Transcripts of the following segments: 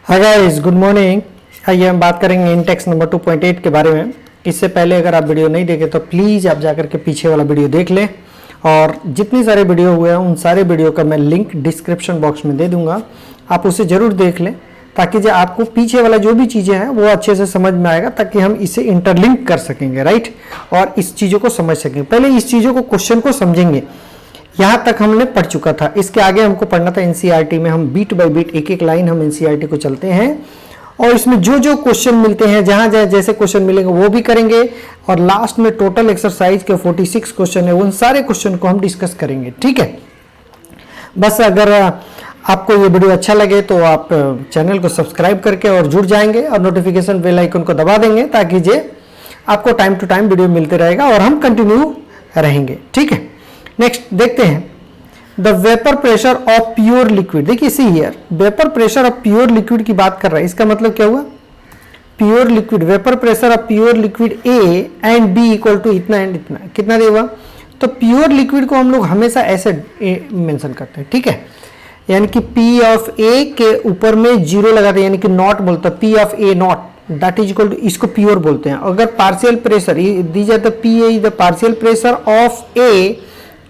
Hi guys, good morning. आइए हम बात करेंगे इंटेक्स नंबर 2.8 के बारे में। इससे पहले अगर आप वीडियो नहीं देखे तो प्लीज़ आप जाकर के पीछे वाला वीडियो देख लें, और जितनी सारे वीडियो हुए हैं उन सारे वीडियो का मैं लिंक डिस्क्रिप्शन बॉक्स में दे दूंगा, आप उसे ज़रूर देख लें ताकि जो आपको पीछे वाला जो भी चीज़ें हैं वो अच्छे से समझ में आएगा, ताकि हम इसे इंटरलिंक कर सकेंगे, राइट, और इस चीज़ों को समझ सकेंगे। पहले इस चीज़ों को, क्वेश्चन को समझेंगे। यहाँ तक हमने पढ़ चुका था, इसके आगे हमको पढ़ना था एनसीईआरटी में। हम बीट बाय बीट, एक एक लाइन हम एनसीईआरटी को चलते हैं, और इसमें जो जो क्वेश्चन मिलते हैं, जहाँ जहाँ जैसे क्वेश्चन मिलेंगे वो भी करेंगे, और लास्ट में टोटल एक्सरसाइज के 46 क्वेश्चन है, उन सारे क्वेश्चन को हम डिस्कस करेंगे, ठीक है। बस अगर आपको ये वीडियो अच्छा लगे तो आप चैनल को सब्सक्राइब करके और जुड़ जाएंगे, और नोटिफिकेशन बेल आइकन को दबा देंगे, ताकि जे आपको टाइम टू टाइम वीडियो मिलते रहेगा और हम कंटिन्यू रहेंगे, ठीक है। नेक्स्ट देखते हैं, the vapour pressure of pure liquid. देखिए see here, vapour pressure of pure liquid की बात कर रहा है। इसका मतलब क्या हुआ? Pure liquid, vapour pressure of pure liquid A and B equal to इतना एंड इतना, कितना देगा? तो प्योर लिक्विड को हम लोग हमेशा ऐसे मेंशन करते हैं, ठीक है, यानी कि पी ऑफ ए के ऊपर में जीरो लगाते हैं, यानी कि नॉट बोलते हैं, P of A naught that is equal to, इसको प्योर बोलते हैं। अगर पार्शियल प्रेशर दी जाए तो P A is the partial pressure of A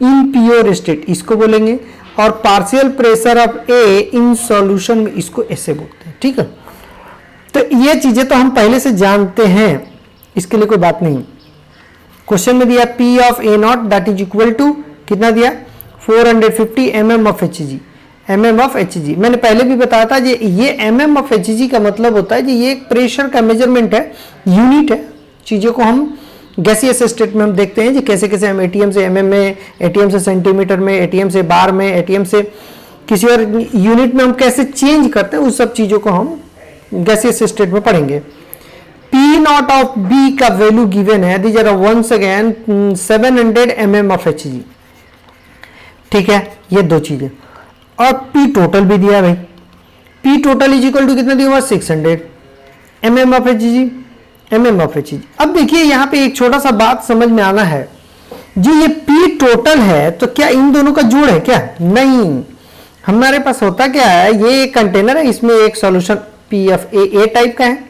in pure state, इसको बोलेंगे, और partial pressure of A in solution में, इसको ऐसे बोलते हैं, ठीक है। तो ये चीजें तो हम पहले से जानते हैं, इसके लिए कोई बात नहीं। क्वेश्चन में दिया P of A naught that is equal to कितना दिया? 450 mm of HG, mm of HG. मैंने पहले भी बताया था ये mm ऑफ एचजी का मतलब होता है ये एक प्रेशर का मेजरमेंट है, यूनिट है। चीजों को हम गैसियस स्टेट में हम देखते हैं जी, कैसे कैसे हम एटीएम से एमएम में, एटीएम से सेंटीमीटर में, एटीएम से बार में, एटीएम से किसी और यूनिट में हम कैसे चेंज करते हैं, उस सब चीजों को हम गैसियस स्टेट में पढ़ेंगे। पी नॉट ऑफ बी का वैल्यू गिवन है, these are once again 700 mm of HG, ठीक है, ये दो चीजें। और पी टोटल भी दिया भाई, P total is equal to कितना दिया हुआ? 600 mm of HG, mm of HG. अब देखिए यहाँ पे एक छोटा सा बात समझ में आना है जी, ये P टोटल है तो क्या इन दोनों का जोड़ है क्या? नहीं, हमारे पास होता क्या है, ये एक कंटेनर है, इसमें एक solution P of A type का है,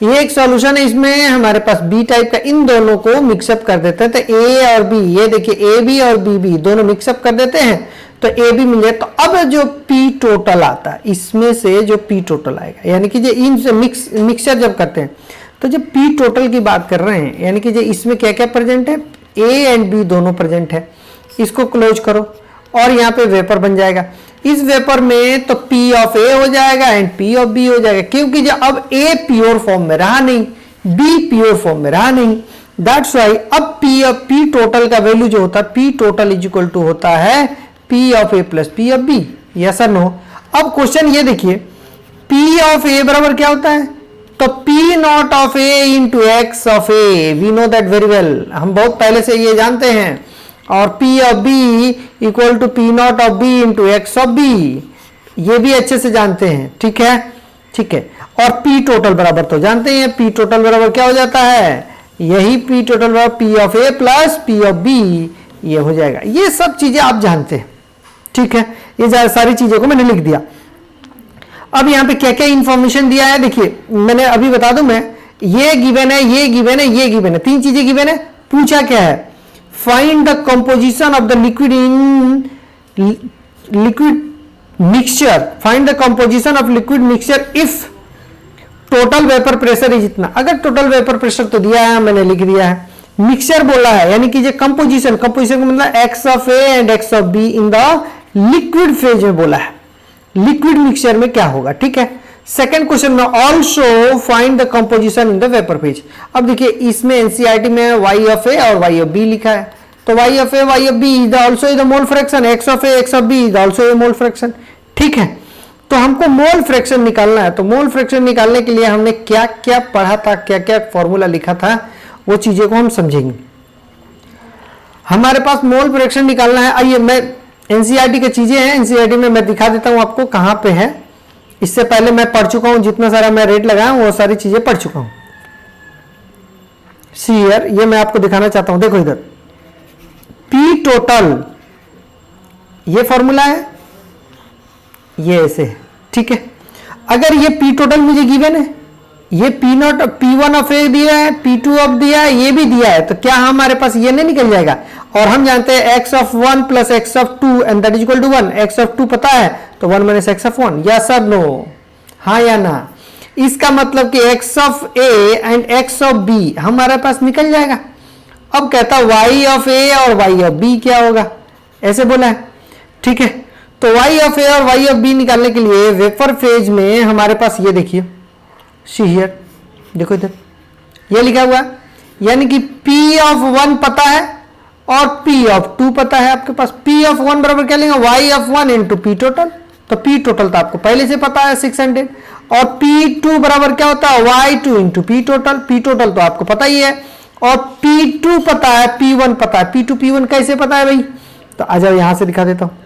ये एक सॉल्यूशन है, इसमें हमारे पास B टाइप का। इन दोनों को मिक्सअप कर देते हैं तो A और B, ये देखिए A B और B B दोनों मिक्सअप कर देते हैं तो ए बी मिल जाए। तो अब जो पी टोटल आता है, इसमें से जो पी टोटल आएगा, यानी कि जो इन से मिक्सचर जब करते हैं तो जब पी टोटल की बात कर रहे हैं, यानी कि जो इसमें क्या क्या प्रेजेंट है, ए एंड बी दोनों प्रेजेंट है। इसको क्लोज करो और यहाँ पे वेपर बन जाएगा। इस वेपर में तो पी ऑफ ए हो जाएगा एंड पी ऑफ बी हो जाएगा, क्योंकि जो अब ए प्योर फॉर्म में रहा नहीं, बी प्योर फॉर्म में रहा नहीं, दैट्स वाई अब पी टोटल का वैल्यू जो होता है, P total is equal to होता है P of A plus P of B, yes और नो। अब क्वेश्चन ये देखिए, P ऑफ ए बराबर क्या होता है? तो P naught of A into X of A, we know that very well, हम बहुत पहले से ये जानते हैं। और P of B equal to P naught of B into X of B, ये भी अच्छे से जानते हैं, ठीक है, ठीक है। और P टोटल बराबर तो जानते हैं, P टोटल बराबर क्या हो जाता है? यही P टोटल बराबर P of A plus P of B, ये हो जाएगा। ये सब चीजें आप जानते हैं, ठीक है, ये सारी चीजों को मैंने लिख दिया। अब यहाँ पे क्या क्या इंफॉर्मेशन दिया है देखिए, मैंने अभी बता दूं मैं, ये गिवन है, ये गिवन है, ये गिवन है, तीन चीजें गिवन है। पूछा क्या है? Find the composition of the liquid in liquid mixture, find the composition of liquid mixture if total vapour pressure is इतना। अगर टोटल वेपर प्रेशर तो दिया है, मैंने लिख दिया है, मिक्सचर बोला है, यानी कि जो कंपोजिशन, कंपोजिशन का मतलब x of A and x of be in the liquid phase में बोला है, लिक्विड मिक्सचर में क्या होगा, ठीक है। सेकंड क्वेश्चन में also find the composition in the vapour phase. अब देखिए इसमें एनसीईआरटी में वाई ऑफ ए और वाई ऑफ बी लिखा है, तो Y of A Y of B is also the mole fraction, X of A X of B is also a mole fraction, ठीक है। तो हमको मोल फ्रैक्शन निकालना है, तो मोल फ्रैक्शन निकालने के लिए हमने क्या क्या पढ़ा था, क्या क्या फॉर्मूला लिखा था, वो चीजें को हम समझेंगे। हमारे पास मोल फ्रैक्शन निकालना है। आइए, मैं एनसीईआरटी की चीजें हैं, एनसीईआरटी में मैं दिखा देता हूं आपको कहां पे है। इससे पहले मैं पढ़ चुका हूं, जितना सारा मैं रेट लगाया हूं वो सारी चीजें पढ़ चुका हूं। सी हियर, ये मैं आपको दिखाना चाहता हूं, देखो इधर पी टोटल, ये फॉर्मूला है, ये ऐसे है, ठीक है। अगर ये पी टोटल मुझे गिवन है, ये पी नॉट P1 ऑफ ए दिया है, P2 ऑफ दिया है, ये भी दिया है, तो क्या हमारे पास ये नहीं निकल जाएगा? और हम जानते हैं x of 1 plus x of 2 and that is equal to 1। x of 2 पता है तो 1 माइनस x ऑफ 1, यस और नो, हाँ या ना? इसका मतलब कि x of a and x of b हमारे पास निकल जाएगा। अब कहता y ऑफ a और y ऑफ b क्या होगा, ऐसे बोला है, ठीक है। तो y ऑफ a और y ऑफ b निकालने के लिए वेपर फेज में हमारे पास ये देखिए, सी हियर, देखो इधर ये लिखा हुआ है, यानी कि p ऑफ 1 पता है और p ऑफ 2 पता है आपके पास। p ऑफ 1 बराबर क्या लेंगे, y of 1 into p total, तो p टोटल तो आपको पहले से पता है 600, और p2 बराबर क्या होता है, y2 into p total. p total तो आपको पता ही है, और p2 पता है, p1 पता है। p2 p1 कैसे पता है भाई, तो आ जाओ यहां से दिखा देता हूं।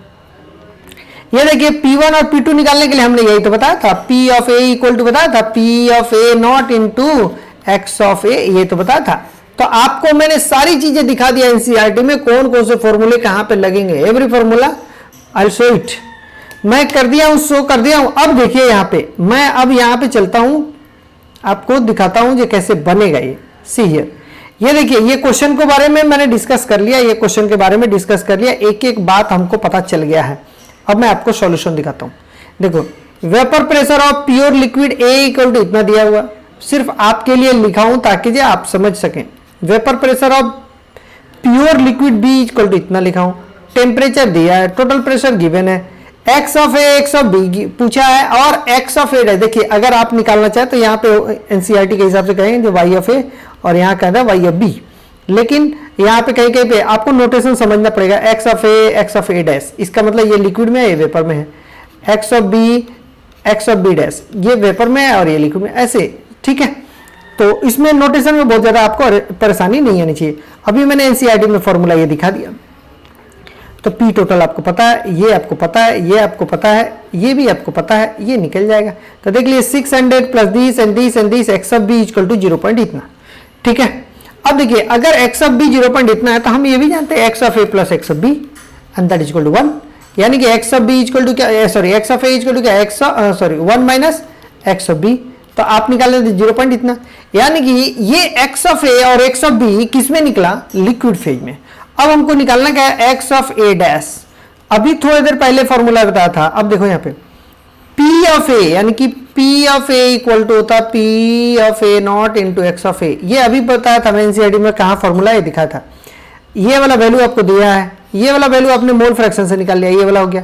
ये देखिए P1 और P2 निकालने के लिए हमने यही तो बताया था, P of A equal to बताया था P of A naught into X of A, ये तो बताया था। तो आपको मैंने सारी चीजें दिखा दिया एनसीईआरटी में, कौन कौन से फॉर्मूले कहां पे लगेंगे, every formula I show it, मैं कर दिया हूं, शो कर दिया हूं। अब देखिए यहां पे मैं अब यहां पे चलता हूं, आपको दिखाता हूं ये कैसे बनेगा। ये सी हियर, ये देखिए ये क्वेश्चन के बारे में मैंने डिस्कस कर लिया, ये क्वेश्चन के बारे में डिस्कस कर लिया, एक एक बात हमको पता चल गया है। अब मैं आपको सॉल्यूशन दिखाता हूं। देखो vapour pressure of pure liquid A equal to इतना दिया हुआ, सिर्फ आपके लिए लिखा हूं ताकि जो आप समझ सकें। Vapour pressure of pure liquid B equal to इतना लिखा हूं, टेम्परेचर दिया है, टोटल प्रेशर गिवन है, x of A x of B पूछा है, और x ऑफ A देखिए अगर आप निकालना चाहे तो यहाँ पे एनसीईआरटी के हिसाब से कहेंगे जो y ऑफ A और यहाँ कहता है y ऑफ B, लेकिन यहाँ पे कहीं कहीं पे आपको नोटेशन समझना पड़ेगा, x ऑफ a डैश, इसका मतलब ये लिक्विड में है, ये वेपर में है, x ऑफ b डैश, ये वेपर में है और ये लिक्विड में, ऐसे, ठीक है। तो इसमें नोटेशन में बहुत ज्यादा आपको परेशानी नहीं आनी चाहिए। अभी मैंने एनसीईआरटी में फॉर्मूला ये दिखा दिया, तो p टोटल आपको पता है, ये आपको पता है, ये आपको पता है, ये भी आपको पता है, ये निकल जाएगा। तो देख लिए 600 plus this and this and this, x of b equal to 0 point इतना, ठीक है। अब देखिए अगर x ऑफ b 0 पॉइंट इतना है तो हम ये भी जानते हैं x of a plus x of b and that is equal to 1, यानी कि x of b equal to क्या, sorry x of a equal to क्या, sorry 1 minus x of b, तो आप निकाल लेते 0 पॉइंट इतना, यानी कि ये x ऑफ a और x ऑफ b किस में निकला, लिक्विड फेज में। अब हमको निकालना क्या है, x ऑफ a डैश, अभी थोड़ी देर पहले फॉर्मूला बताया था। अब देखो यहाँ पे P ऑफ A, यानी कि P of A equal to होता P of A naught into X of A, ये अभी बताया था मैं एनसीईआरटी में, कहाँ फॉर्मूला ये दिखाया था। ये वाला वैल्यू आपको दिया है, ये वाला वैल्यू आपने मोल फ्रैक्शन से निकाल लिया, ये वाला हो गया,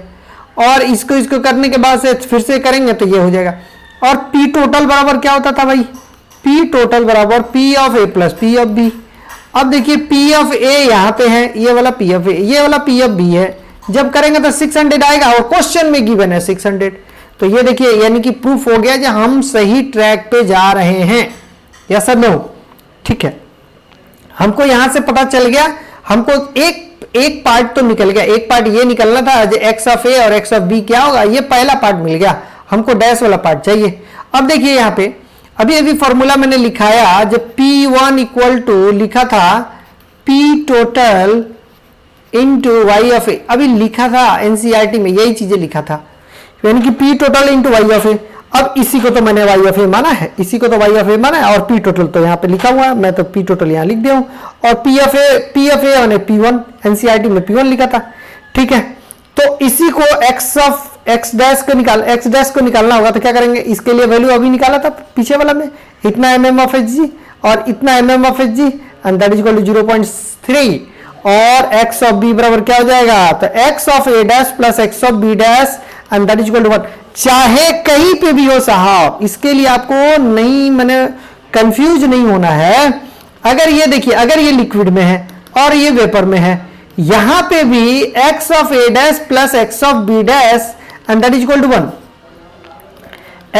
और इसको करने के बाद से फिर से करेंगे तो ये हो जाएगा। और P टोटल बराबर क्या होता था भाई, P टोटल बराबर P of A plus P of B। अब देखिए P ऑफ A यहाँ पे है, ये वाला P ऑफ A, ये वाला P ऑफ B है, जब करेंगे तो 600 आएगा, और क्वेश्चन में गिवन है 600, तो ये देखिए यानी कि प्रूफ हो गया कि हम सही ट्रैक पे जा रहे हैं, या सर नो, ठीक है। हमको यहां से पता चल गया, हमको एक पार्ट तो निकल गया, एक पार्ट ये निकलना था x ऑफ a और x ऑफ b क्या होगा, ये पहला पार्ट मिल गया, हमको डैश वाला पार्ट चाहिए। अब देखिए यहाँ पे अभी फॉर्मूला मैंने लिखाया, जब P1 इक्वल टू लिखा था P total into y of a, अभी लिखा था एनसीईआरटी में यही चीजें लिखा था, यानी कि P total into y of a। अब इसी को तो मैंने y ऑफ a माना है, इसी को तो y ऑफ a माना है, और P टोटल तो यहाँ पे लिखा हुआ है, मैं तो P टोटल यहाँ लिख दिया हूँ, और P ऑफ a मैंने P1 एनसीईआरटी में P1 लिखा था, ठीक है। तो इसी को x डैश को निकालना होगा, तो क्या करेंगे, इसके लिए वैल्यू अभी निकाला था पीछे वाला में, इतना mm ऑफ hg और इतना mm of hg and that is equal to 0.3, और x ऑफ b बराबर क्या हो जाएगा, तो x of a dash plus x of b dash and that is equal to 1, चाहे कहीं पे भी हो साहब, इसके लिए आपको नहीं मैंने कंफ्यूज नहीं होना है। अगर ये देखिए, अगर ये लिक्विड में है और ये वेपर में है, यहां पे भी x of a dash plus x of b dash and that is equal to 1,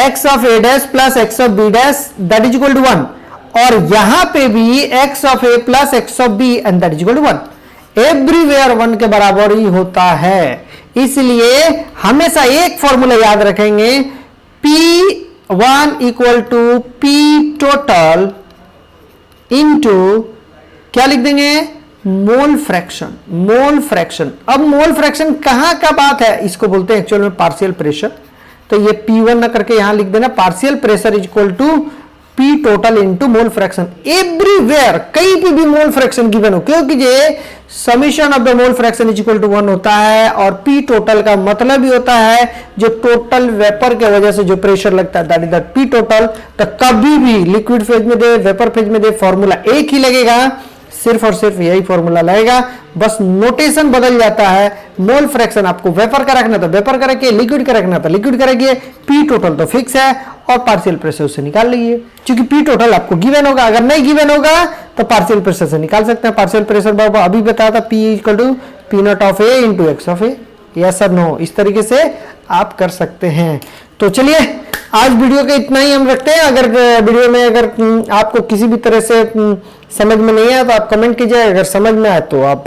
x of a dash plus x of b dash that is equal to 1, और यहां पे भी x of a plus x of b and that is equal to 1, everywhere 1 के बराबर ही होता है। इसलिए हमेशा एक फॉर्मूला याद रखेंगे, P1 equal to P total into क्या लिख देंगे, मोल फ्रैक्शन। अब मोल फ्रैक्शन कहां का बात है, इसको बोलते हैं एक्चुअल में पार्शियल प्रेशर, तो ये P1 ना करके यहां लिख देना partial pressure is equal to P total into mole fraction. Everywhere कहीं पे भी मोल फ्रैक्शन गिवन हो, क्योंकि ये summation of the mole fraction is equal to 1 होता है और P टोटल का मतलब ही होता है जो टोटल वेपर के वजह से जो प्रेशर लगता है, that is the P total. तो कभी भी लिक्विड फेज में दे, वेपर फेज में दे, फॉर्मूला एक ही लगेगा, सिर्फ और सिर्फ यही फॉर्मूला लगेगा, बस नोटेशन बदल जाता है। मोल फ्रैक्शन आपको वेपर का रखना था वेपर का रखिए, लिक्विड का रखना था लिक्विड का रखिए, पी टोटल तो फिक्स है और पार्शियल प्रेशर उससे निकाल लीजिए, क्योंकि पी टोटल आपको गिवन होगा। अगर नहीं गिवन होगा तो पार्शियल प्रेशर से निकाल सकते हैं। पार्शियल प्रेशर बाबा अभी बताया था, P equal to P naught of A into X of A, yes और नो, इस तरीके से आप कर सकते हैं। तो चलिए आज वीडियो का इतना ही हम रखते हैं। अगर वीडियो में अगर आपको किसी भी तरह से समझ में नहीं आया तो आप कमेंट कीजिए, अगर समझ में आए तो आप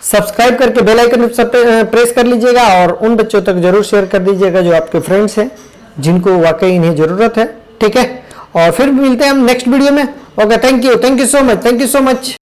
सब्सक्राइब करके बेल आइकन प्रेस कर लीजिएगा और उन बच्चों तक जरूर शेयर कर दीजिएगा जो आपके फ्रेंड्स हैं, जिनको वाकई इन्हें जरूरत है। ठीक है, और फिर मिलते हैं हम नेक्स्ट वीडियो में। Okay, thank you so much, thank you so much.